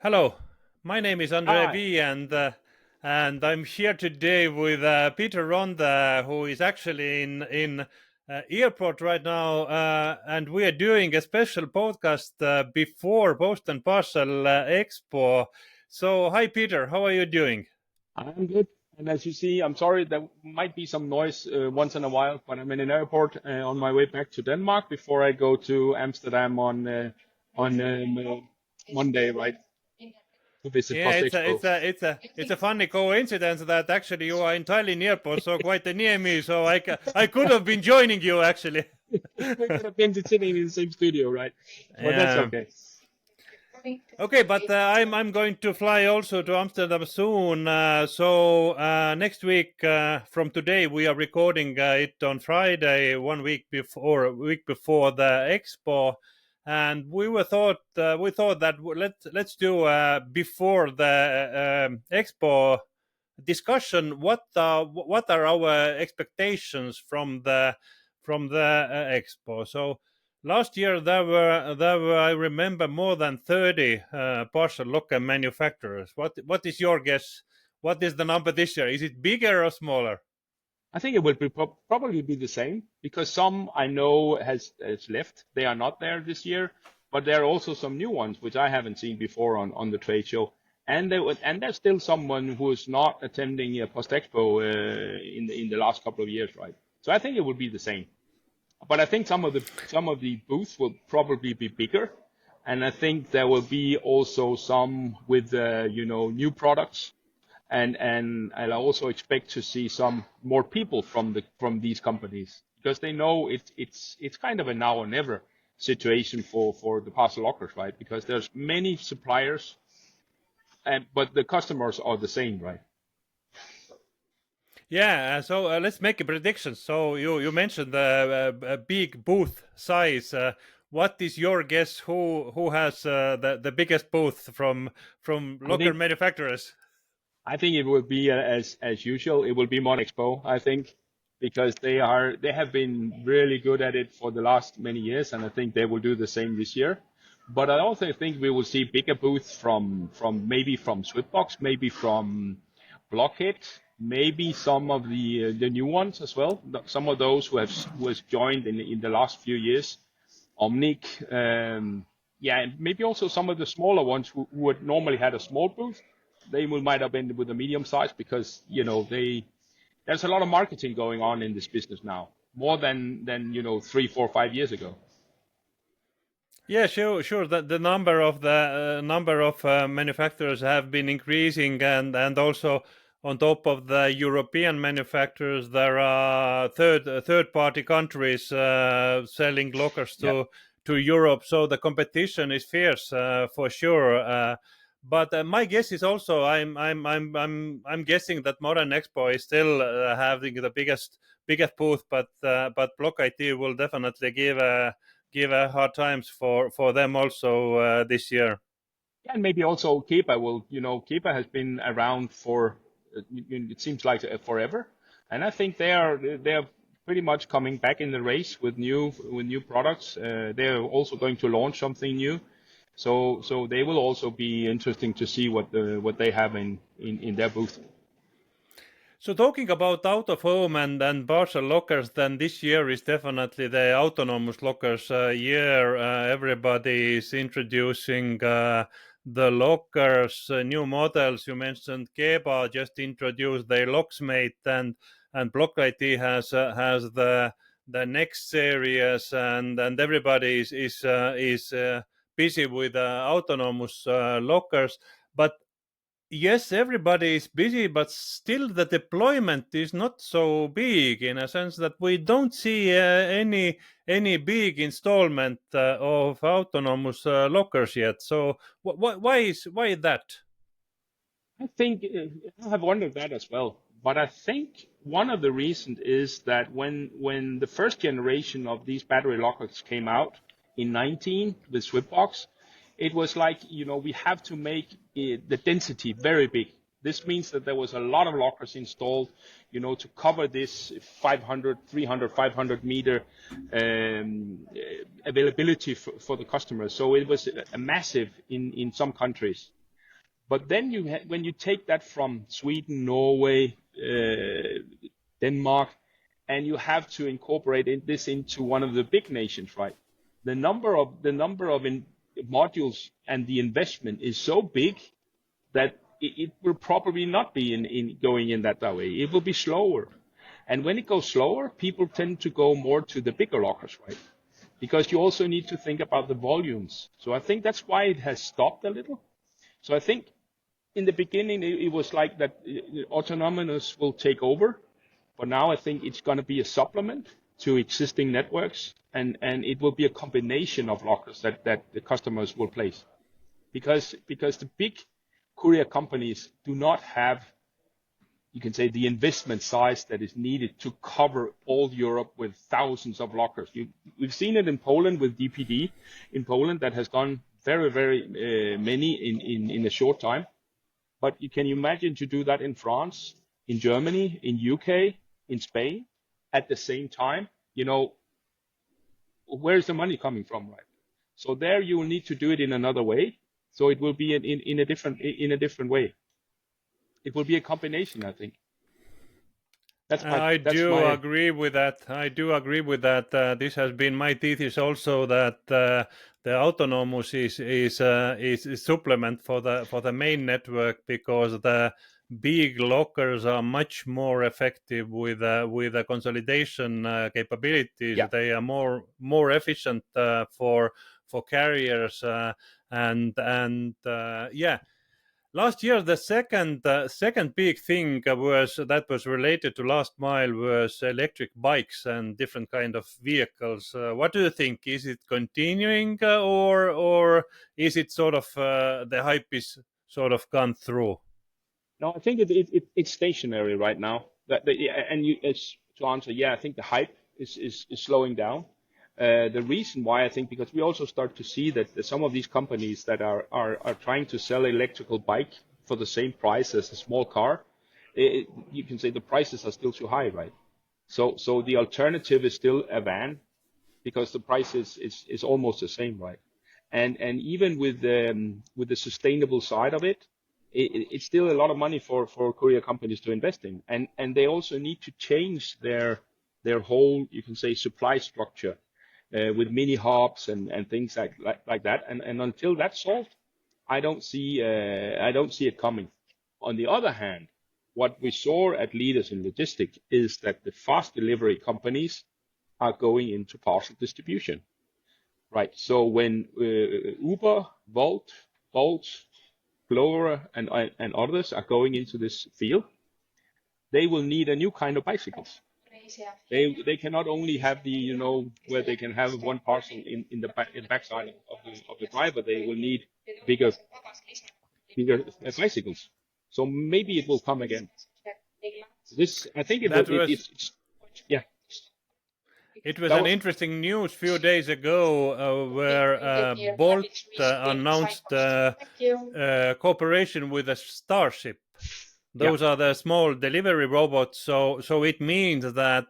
Hello, my name is Andre Hi, V, and I'm here today with Peter Ronde, who is actually in airport right now, and we are doing a special podcast before Post and Parcel Expo. So, hi Peter, how are you doing? I'm good. And as you see, I'm sorry there might be some noise once in a while, but I'm in an airport on my way back to Denmark before I go to Amsterdam on Monday, right, to visit Yeah, Post it's a Expo. it's a it's a it's a funny coincidence that actually you are entirely near airport, so quite near me. So I could have been joining you actually. We could have been sitting in the same studio, right? But that's Yeah. okay. Okay, but I'm going to fly also to Amsterdam soon. So next week from today we are recording it on Friday, a week before the expo, and we thought that let's do before the expo discussion. What are our expectations from the expo? So last year there were I remember more than 30 parcel locker manufacturers. What is your guess? What is the number this year? Is it bigger or smaller? I think it will be probably be the same because some I know has left. They are not there this year, but there are also some new ones which I haven't seen before on the trade show. And there's still someone who is not attending Post Expo in the last couple of years, right? So I think it will be the same. But I think some of the booths will probably be bigger, and I think there will be also some with new products, and I also expect to see some more people from these companies because they know it's kind of a now or never situation for the parcel lockers, right? Because there's many suppliers, and but the customers are the same, right? Yeah, so let's make a prediction. So you mentioned the big booth size. What is your guess? Who has the biggest booth from I locker think manufacturers? I think it will be as usual. It will be Expo, I think, because they have been really good at it for the last many years, and I think they will do the same this year. But I also think we will see bigger booths from maybe from Switbox, maybe from Blockhead, maybe some of the new ones as well. Some of those who has joined in the last few years, Omnic, yeah, and maybe also some of the smaller ones who had normally had a small booth. They will might have been with a medium size because there's a lot of marketing going on in this business now, more than 3, 4, 5 years ago. Yeah, sure. The number of manufacturers have been increasing, and also on top of the European manufacturers, there are third party countries selling lockers Yeah. to Europe. So the competition is fierce for sure. But my guess is also I'm guessing that Modern Expo is still having the biggest booth, but Block IT will definitely give hard times for them also this year. Yeah, and maybe also Kepa will, Kepa has been around for it seems like forever, and I think they are pretty much coming back in the race with new products. They're also going to launch something new, so they will also be interesting to see what they have in their booth. So talking about out of home and parcel lockers, then this year is definitely the autonomous lockers year. Everybody is introducing the lockers, new models. You mentioned Keba just introduced their Locksmate, and Block IT has the next series, and everybody is busy with autonomous lockers. But yes, everybody is busy, but still the deployment is not so big in a sense that we don't see any big installment of autonomous lockers yet. So why is that? I think I have wondered that as well. But I think one of the reasons is that when the first generation of these battery lockers came out in 19 with Switchbox, it was like we have to make the density very big. This means that there was a lot of lockers installed, to cover this 500, 300, 500 meter availability for the customers. So it was a massive in some countries. But then when you take that from Sweden, Norway, Denmark, and you have to incorporate this into one of the big nations, right? The number of modules and the investment is so big that it will probably not be in going in that way. It will be slower. And when it goes slower, people tend to go more to the bigger lockers, right? Because you also need to think about the volumes. So I think that's why it has stopped a little. So I think in the beginning it was like that autonomous will take over, but now I think it's going to be a supplement to existing networks, and it will be a combination of lockers that the customers will place. Because the big courier companies do not have, you can say, the investment size that is needed to cover all Europe with thousands of lockers. We've seen it in Poland with DPD in Poland that has gone very, very many in a short time. But can you imagine to do that in France, in Germany, in UK, in Spain at the same time? Where's the money coming from, right? So there you will need to do it in another way. So it will be in a different way. It will be a combination, I think. I do agree with that. This has been my thesis also, that the autonomous is a supplement for the main network, because the big lockers are much more effective with the consolidation capabilities. Yeah. They are more efficient for carriers, and yeah. Last year, the second big thing was related to last mile was electric bikes and different kind of vehicles. What do you think? Is it continuing, or is it sort of the hype is sort of gone through? No, I think it's stationary right now. To answer, yeah, I think the hype is slowing down. The reason why, I think, because we also start to see that some of these companies that are trying to sell electrical bike for the same price as a small car, you can say the prices are still too high, right? So the alternative is still a van, because the price is almost the same, right? And even with the sustainable side of it, it's still a lot of money for courier companies to invest in, and they also need to change their whole, you can say, supply structure. With mini hubs and things like that, and until that's solved, I don't see it coming. On the other hand, what we saw at Leaders in Logistics is that the fast delivery companies are going into parcel distribution, right? So when Uber, Bolt, Clover, and others are going into this field, they will need a new kind of bicycles. They cannot only have the where they can have one parcel in the backside of the driver. They will need bigger bicycles. So maybe it will come again. This, I think, it's yeah. It was an interesting news few days ago where Bolt announced cooperation with a Starship. Those are the small delivery robots. So it means that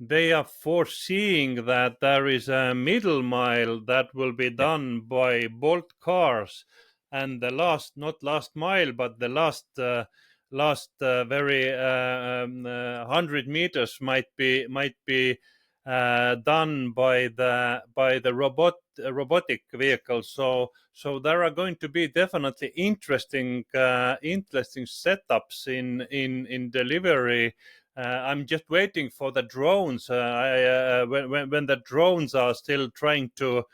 they are foreseeing that there is a middle mile that will be done by Bolt cars, and the not last mile, but the last very 100 meters might be done by the robotic vehicles. So there are going to be definitely interesting setups in delivery. I'm just waiting for the drones. When the drones are still trying to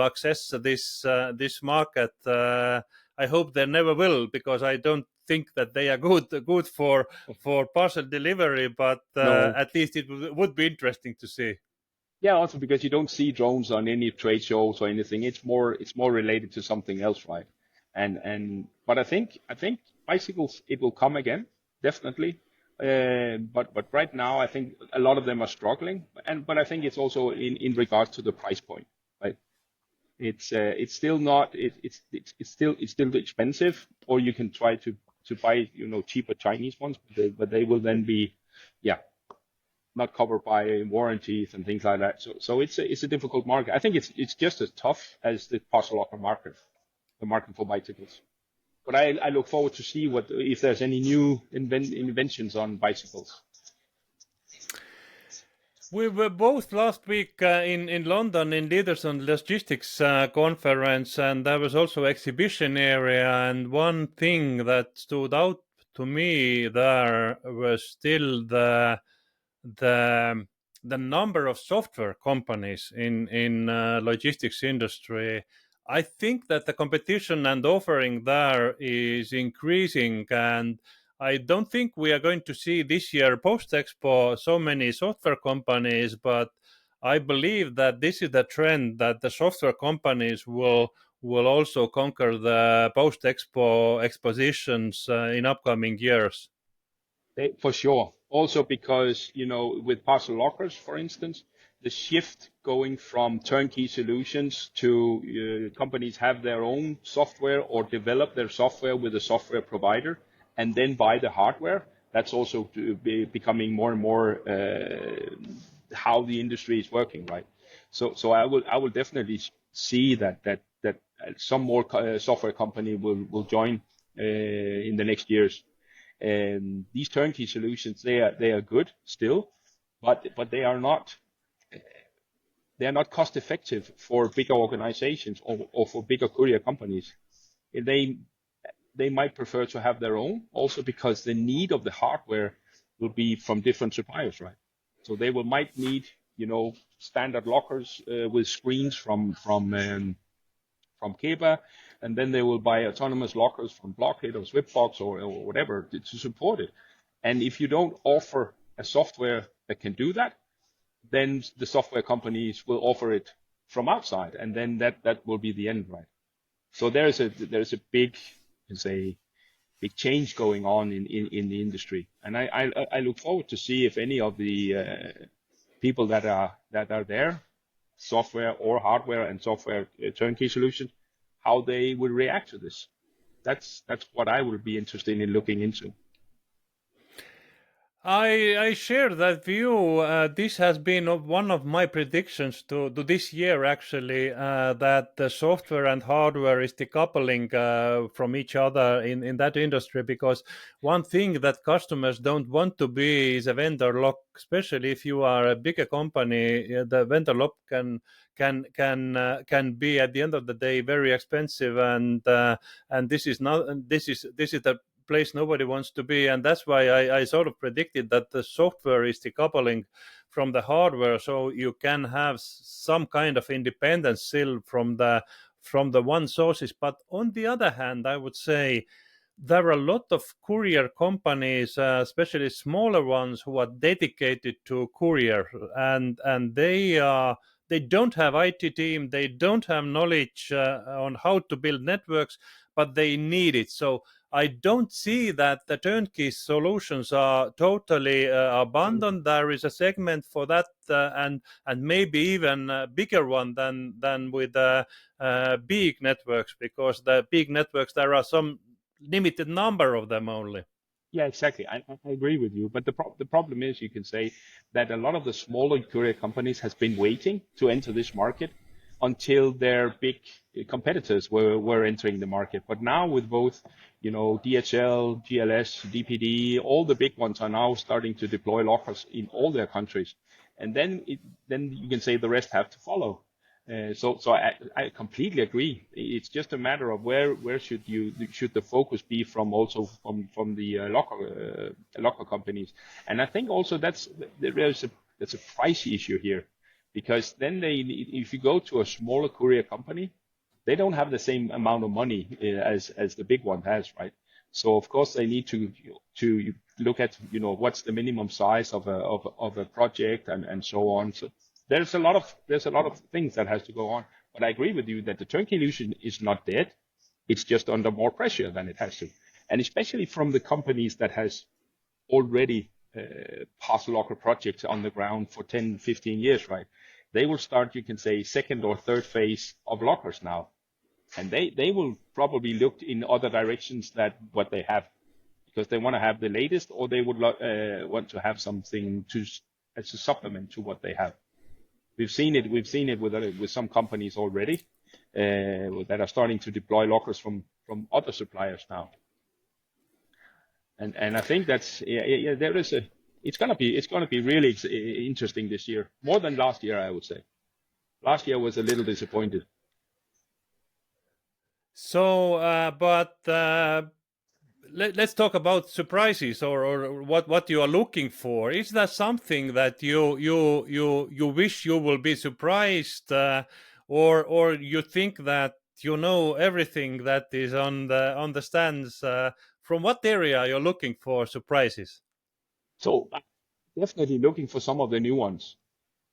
access this market, I hope they never will, because I don't think that they are good for parcel delivery, but No. at least it would be interesting to see. Yeah, also because you don't see drones on any trade shows or anything. It's more related to something else, right? But I think bicycles, it will come again, definitely. But right now I think a lot of them are struggling, but I think it's also in regards to the price point, right? It's still not it's still expensive, or you can try to buy cheaper Chinese ones, but they will then be not covered by warranties and things like that. So it's a difficult market. I think it's just as tough as the parcel locker market, the market for bicycles. but I look forward to see what if there's any new inventions on bicycles. We were both last week in London in Leaders on Logistics conference, and there was also exhibition area. And one thing that stood out to me there was still the the number of software companies in logistics industry. I think that the competition and offering there is increasing, and I don't think we are going to see this year post Expo so many software companies, but I believe that this is the trend that the software companies will also conquer the post Expo expositions in upcoming years. For sure. Also because, with parcel lockers, for instance, the shift going from turnkey solutions to companies have their own software or develop their software with a software provider and then buy the hardware. That's also becoming more and more how the industry is working, right? So I will definitely see that some more software company will join in the next years. These turnkey solutions, they are good still, but they are not cost effective for bigger organizations or for bigger courier companies. They might prefer to have their own, also because the need of the hardware will be from different suppliers, right? So they might need standard lockers with screens from Keba, and then they will buy autonomous lockers from Blockhead or Swipbox or whatever to support it. And if you don't offer a software that can do that, then the software companies will offer it from outside, and then that will be the end, right? So there's a big, big change going on in the industry, and I look forward to see if any of the people that are there, software or hardware and software turnkey solutions, how they will react to this. That's what I will be interested in looking into. I share that view. This has been one of my predictions to this year, actually, that the software and hardware is decoupling from each other in that industry, because one thing that customers don't want to be is a vendor lock, especially if you are a bigger company. The vendor lock can be at the end of the day very expensive, and this is the place nobody wants to be, and that's why I sort of predicted that the software is decoupling from the hardware, so you can have some kind of independence still from the one sources. But on the other hand, I would say there are a lot of courier companies, especially smaller ones, who are dedicated to courier, and they don't have IT team, they don't have knowledge on how to build networks, but they need it. So I don't see that the turnkey solutions are totally abandoned. There is a segment for that, and maybe even a bigger one than with big networks, because the big networks, there are some limited number of them only. Yeah, exactly. I agree with you. But the problem is, you can say that a lot of the smaller courier companies has been waiting to enter this market until their big competitors were entering the market. But now with both, DHL, GLS, DPD, all the big ones are now starting to deploy lockers in all their countries. And then you can say the rest have to follow. So I completely agree. It's just a matter of where should the focus be from the locker companies. And I think also there's a price issue here, because then if you go to a smaller courier company, they don't have the same amount of money as the big one has, right? So of course they need to look at what's the minimum size of a project and so on. So there's a lot of things that has to go on. But I agree with you that the turnkey solution is not dead. It's just under more pressure than it has to, and especially from the companies that has already parcel locker projects on the ground for 10, 15 years, right? They will start, you can say, second or third phase of lockers now. And they will probably look in other directions than what they have, because they want to have the latest, or they would want to have something as a supplement to what they have. We've seen it with some companies already, that are starting to deploy lockers from other suppliers now. And I think that's there is a it's gonna be really interesting this year, more than last year, I would say. Last year was a little disappointed. So, let's talk about surprises or what you are looking for. Is there something that you wish you will be surprised, or you think that you know everything that is on the stands? From what area you're looking for surprises? So definitely looking for some of the new ones,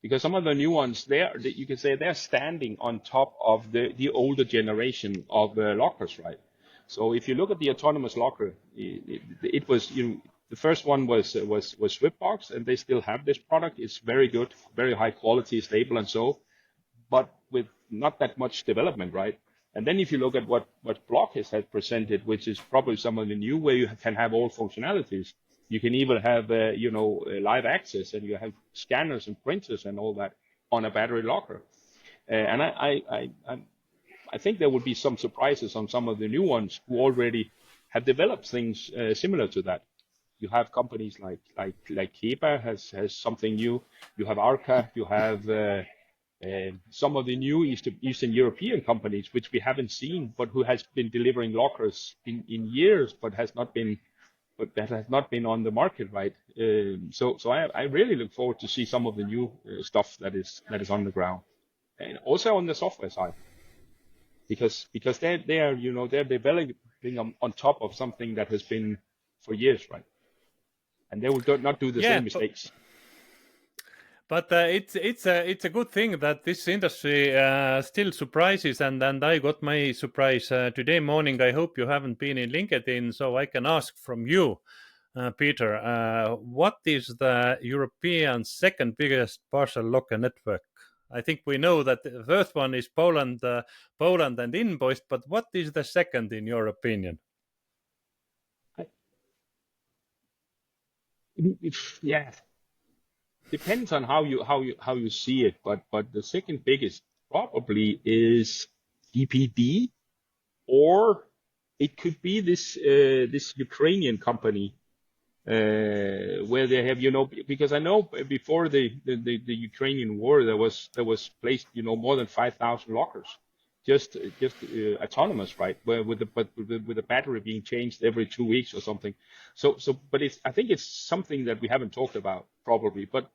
because some of the new ones you can say they're standing on top of the older generation of lockers, right? So if you look at the autonomous locker, it was the first one was Swipbox, and they still have this product. It's very good, very high quality, stable, and so, but with not that much development, right? And then if you look at what Block has presented, which is probably some of the new, where you can have all functionalities. You can even have live access, and you have scanners and printers and all that on a battery locker. And I think there will be some surprises on some of the new ones who already have developed things similar to that. You have companies like Keba has something new. You have Arca. You have some of the new Eastern European companies which we haven't seen, but who has been delivering lockers in years, but that has not been on the market, right? So I really look forward to see some of the new stuff that is on the ground, and also on the software side, because they are they're developing on top of something that has been for years, right? And they will not do the same mistakes. But it's a good thing that this industry still surprises, and I got my surprise today morning. I hope you haven't been in LinkedIn, so I can ask from you, Peter, what is the European second biggest parcel locker network? I think we know that the first one is Poland and Invoiced, but what is the second in your opinion? Yeah. Depends on how you see it, but the second biggest probably is DPD, or it could be this Ukrainian company where they have because I know before the Ukrainian war there was placed more than 5,000 lockers, just autonomous, right? Where with the battery being changed every 2 weeks or something. So but I think it's something that we haven't talked about probably, but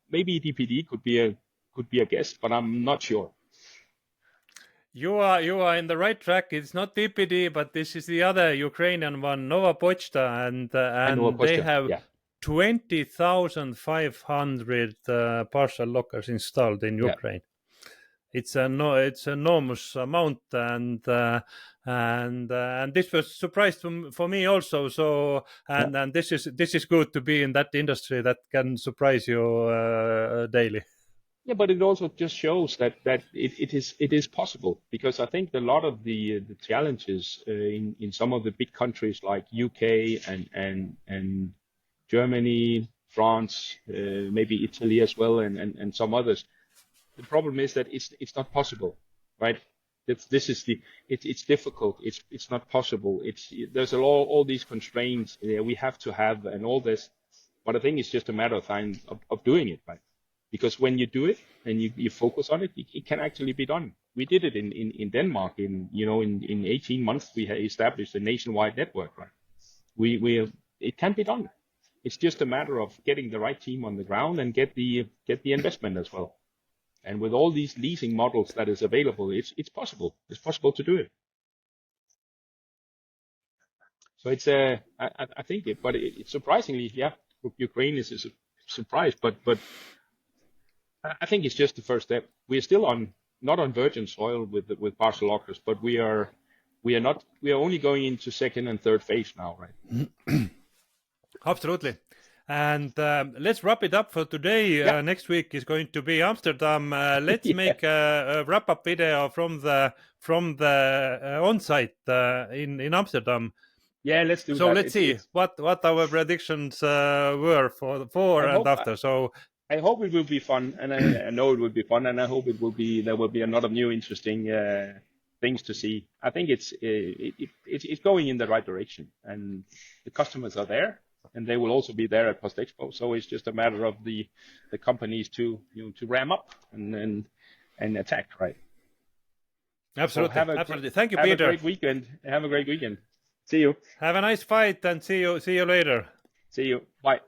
maybe DPD could be a guess, but I'm not sure. You are in the right track. It's not DPD, but this is the other Ukrainian one, Nova Pochta, and they have 20,500 parcel lockers installed in Ukraine. It's enormous amount, and this was a surprise for me also. So and this is good to be in that industry that can surprise you daily. Yeah, but it also just shows that it is possible, because I think a lot of the challenges in some of the big countries like UK and Germany, France, maybe Italy as well, and some others. The problem is that it's not possible, right? It's difficult. It's not possible. There's all these constraints we have to have and all this, but I think it's just a matter of time of doing it, right? Because when you do it and you focus on it, it can actually be done. We did it in Denmark in 18 months. We established a nationwide network, right? It can be done. It's just a matter of getting the right team on the ground and get the investment as well. And with all these leasing models that is available, it's possible. It's possible to do it. So it's I think but it's surprisingly, Ukraine is a surprise, but I think it's just the first step. We are still not on virgin soil with parcel lockers, but we are only going into second and third phase now, right? Absolutely. And let's wrap it up for today. Next week is going to be Amsterdam. Let's make a wrap-up video from the on-site in Amsterdam. Yeah, let's do that. So let's see what our predictions were for and after. So I hope it will be fun, and I know it will be fun, and I hope there will be a lot of new interesting things to see. I think it's going in the right direction, and the customers are there, and they will also be there at Post Expo. So it's just a matter of the companies to to ram up and attack, right? Absolutely, So absolutely. Thank you, have a Peter. great weekend. Have a great weekend. See you. Have a nice fight, and see you later. See you. Bye.